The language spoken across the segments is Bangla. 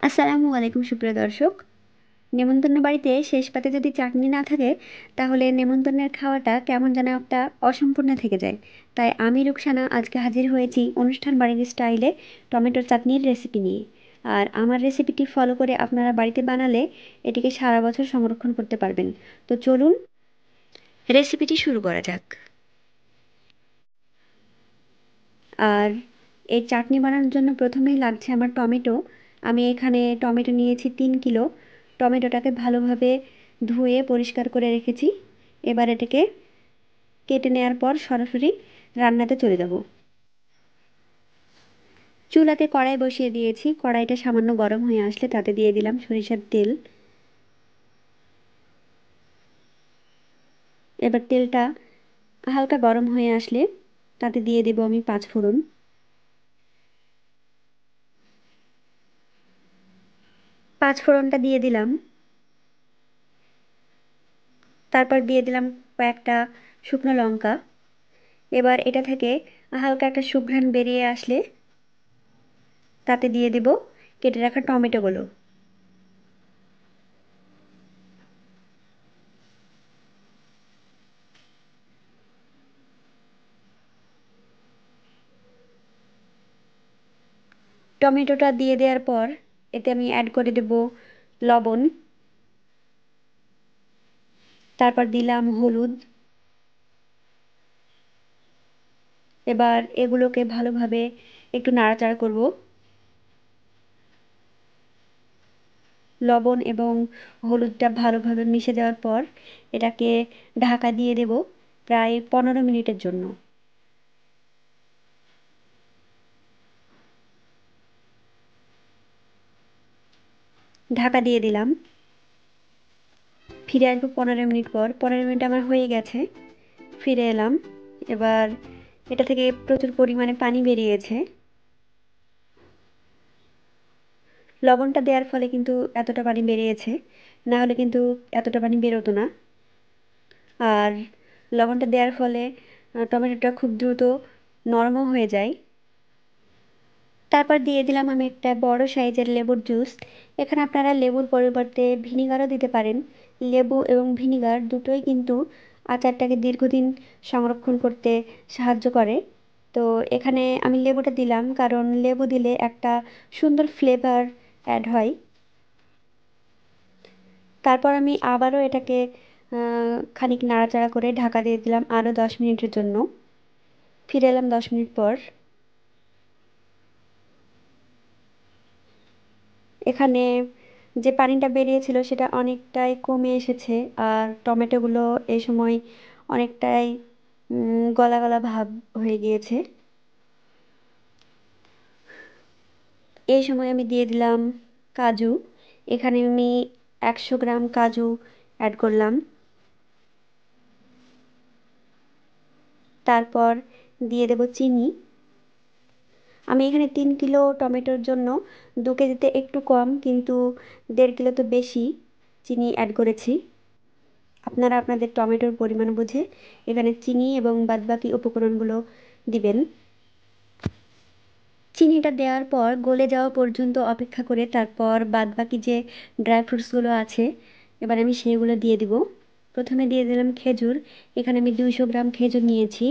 আসসালামু আলাইকুম সুপ্রিয় দর্শক। নেমন্তন্ন বাড়িতে শেষ পাতে যদি চাটনি না থাকে তাহলে নেমন্তন্নের খাওয়াটা কেমন যেন একটা অসম্পূর্ণ থেকে যায়। তাই আমি রুকসানা আজকে হাজির হয়েছি অনুষ্ঠান বাড়ির স্টাইলে টমেটোর চাটনির রেসিপি নিয়ে। আর আমার রেসিপিটি ফলো করে আপনারা বাড়িতে বানালে এটিকে সারা বছর সংরক্ষণ করতে পারবেন। তো চলুন রেসিপিটি শুরু করা যাক। আর এই চাটনি বানানোর জন্য প্রথমেই লাগছে আমার টমেটো। আমি এখানে টমেটো নিয়েছি 3 কিলো। টমেটোটাকে ভালোভাবে ধুয়ে পরিষ্কার করে রেখেছি। এবার এটাকে কেটে নেওয়ার পর সরাসরি রান্নাতে চলে যাব। চুলাতে কড়াই বসিয়ে দিয়েছি। কড়াইটা সামান্য গরম হয়ে আসলে তাতে দিয়ে দিলাম সরিষার তেল। এবার তেলটা হালকা গরম হয়ে আসলে তাতে দিয়ে দেব আমি 5 ফোড়ন। পাঁচফোড়নটা দিয়ে দিলাম। তারপর দিয়ে দিলাম কয়েকটা শুকনো লঙ্কা। এবার এটা থেকে হালকা একটা সুঘ্রাণ বেরিয়ে আসলে তাতে দিয়ে দেব কেটে রাখা টমেটোগুলো। টমেটোটা দিয়ে দেওয়ার পর এতে আমি অ্যাড করে দেব লবণ। তারপর দিলাম হলুদ। এবার এগুলোকে ভালোভাবে একটু নাড়াচাড়া করব। লবণ এবং হলুদটা ভালোভাবে মিশে যাওয়ার পর এটাকে ঢাকা দিয়ে দেব প্রায় 15 মিনিটের জন্য। ঢাকা দিয়ে দিলাম। ফিরে আসবো 15 মিনিট পর। 15 মিনিট আমার হয়ে গেছে। ফিরে এলাম। এবার এটা থেকে প্রচুর পরিমাণে পানি বেরিয়েছে। লবণটা দেওয়ার ফলে কিন্তু এতটা পানি বেরিয়েছে, না হলে কিন্তু এতটা পানি বেরোতো না। আর লবণটা দেওয়ার ফলে টমেটোটা খুব দ্রুত নরমও হয়ে যায়। তারপর দিয়ে দিলাম আমি একটা বড় সাইজের লেবুর জুস। এখানে আপনারা লেবুর পরিবর্তে ভিনিগারও দিতে পারেন। লেবু এবং ভিনিগার দুটোই কিন্তু আচারটাকে দীর্ঘদিন সংরক্ষণ করতে সাহায্য করে। তো এখানে আমি লেবুটা দিলাম কারণ লেবু দিলে একটা সুন্দর ফ্লেভার অ্যাড হয়। তারপর আমি আবারও এটাকে খানিক নাড়াচাড়া করে ঢাকা দিয়ে দিলাম আরও 10 মিনিটের জন্য। ফিরে এলাম 10 মিনিট পর। এখানে যে পানিটা বেরিয়েছিল সেটা অনেকটাই কমে এসেছে। আর টমেটোগুলো এই সময় অনেকটাই গলা গলা ভাব হয়ে গিয়েছে। এই সময় আমি দিয়ে দিলাম কাজু। এখানে আমি 100 গ্রাম কাজু অ্যাড করলাম। তারপর দিয়ে দেব চিনি। আমি এখানে 3 কিলো টমেটোর জন্য 2 কেজিতে একটু কম কিন্তু 1.5 কিলো তো বেশি চিনি অ্যাড করেছি। আপনারা আপনাদের টমেটোর পরিমাণ বুঝে এখানে চিনি এবং বাদবাকি উপকরণগুলো দিবেন। চিনিটা দেওয়ার পর গলে যাওয়া পর্যন্ত অপেক্ষা করে তারপর বাদবাকি যে ড্রাই ফ্রুটসগুলো আছে এবার আমি সেগুলো দিয়ে দিব। প্রথমে দিয়ে দিলাম খেজুর। এখানে আমি 200 গ্রাম খেজুর নিয়েছি।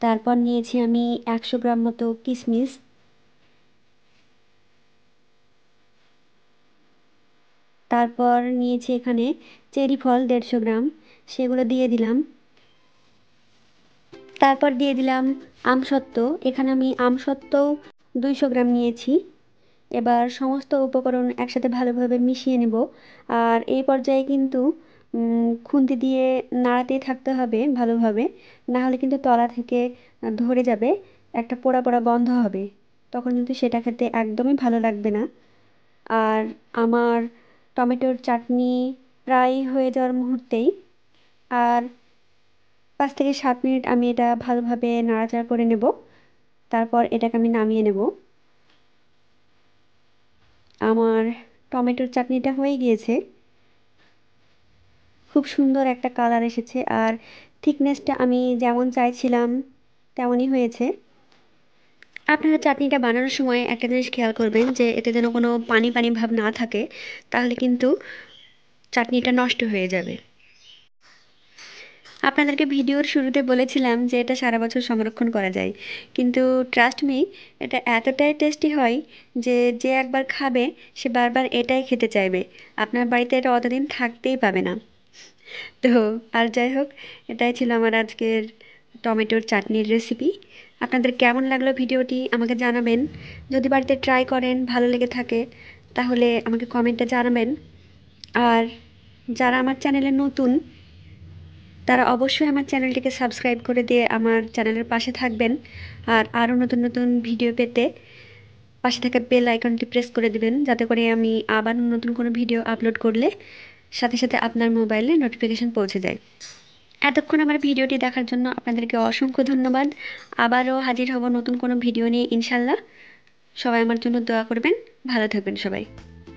তারপর নিয়েছি আমি 100 গ্রাম মতো কিশমিশ। তারপর নিয়েছি এখানে চেরি ফল 150 গ্রাম, সেগুলো দিয়ে দিলাম। তারপর দিয়ে দিলাম আমসত্ত্ব। এখানে আমি আমসত্ত্বও 200 গ্রাম নিয়েছি। এবার সমস্ত উপকরণ একসাথে ভালোভাবে মিশিয়ে নেব। আর এই পর্যায়ে কিন্তু খুন্তি দিয়ে নাড়াতেই থাকতে হবে ভালোভাবে, না হলে কিন্তু তলা থেকে ধরে যাবে, একটা পোড়া পোড়া গন্ধ হবে। তখন কিন্তু সেটা খেতে একদমই ভালো লাগবে না। আর আমার টমেটোর চাটনি প্রায় হয়ে যাওয়ার মুহূর্তেই আর 5 থেকে 7 মিনিট আমি এটা ভালোভাবে নাড়াচাড়া করে নেব। তারপর এটাকে আমি নামিয়ে নেব। আমার টমেটোর চাটনিটা হয়ে গিয়েছে। খুব সুন্দর একটা কালার এসেছে আর থিকনেসটা আমি যেমন চাইছিলাম তেমনই হয়েছে। আপনারা চাটনিটা বানানোর সময় একটা জিনিস খেয়াল করবেন যে এতে যেন কোনো পানি পানি ভাব না থাকে, তাহলে কিন্তু চাটনিটা নষ্ট হয়ে যাবে। আপনাদেরকে ভিডিওর শুরুতে বলেছিলাম যে এটা সারা বছর সংরক্ষণ করা যায়, কিন্তু ট্রাস্ট মি, এটা এতটাই টেস্টি হয় যে যে একবার খাবে সে বারবার এটাই খেতে চাইবে। আপনার বাড়িতে এটা অতদিন থাকতেই পাবে না। তো আর যাই হোক, এটাই ছিল আমার আজকের টমেটোর চাটনির রেসিপি। আপনাদের কেমন লাগলো ভিডিওটি আমাকে জানাবেন। যদি বাড়িতে ট্রাই করেন ভালো লেগে থাকে তাহলে আমাকে কমেন্টে জানাবেন। আর যারা আমার চ্যানেলে নতুন তারা অবশ্যই আমার চ্যানেলটিকে সাবস্ক্রাইব করে দিয়ে আমার চ্যানেলের পাশে থাকবেন। আর আরও নতুন নতুন ভিডিও পেতে পাশে থাকা বেল আইকনটি প্রেস করে দিবেন, যাতে করে আমি আবার নতুন কোনো ভিডিও আপলোড করলে সাথে সাথে আপনার মোবাইলে নোটিফিকেশন পৌঁছে যায়। এতক্ষণ আমার ভিডিওটি দেখার জন্য আপনাদেরকে অসংখ্য ধন্যবাদ। আবারও হাজির হব নতুন কোনো ভিডিও নিয়ে ইনশাল্লাহ। সবাই আমার জন্য দোয়া করবেন। ভালো থাকবেন সবাই।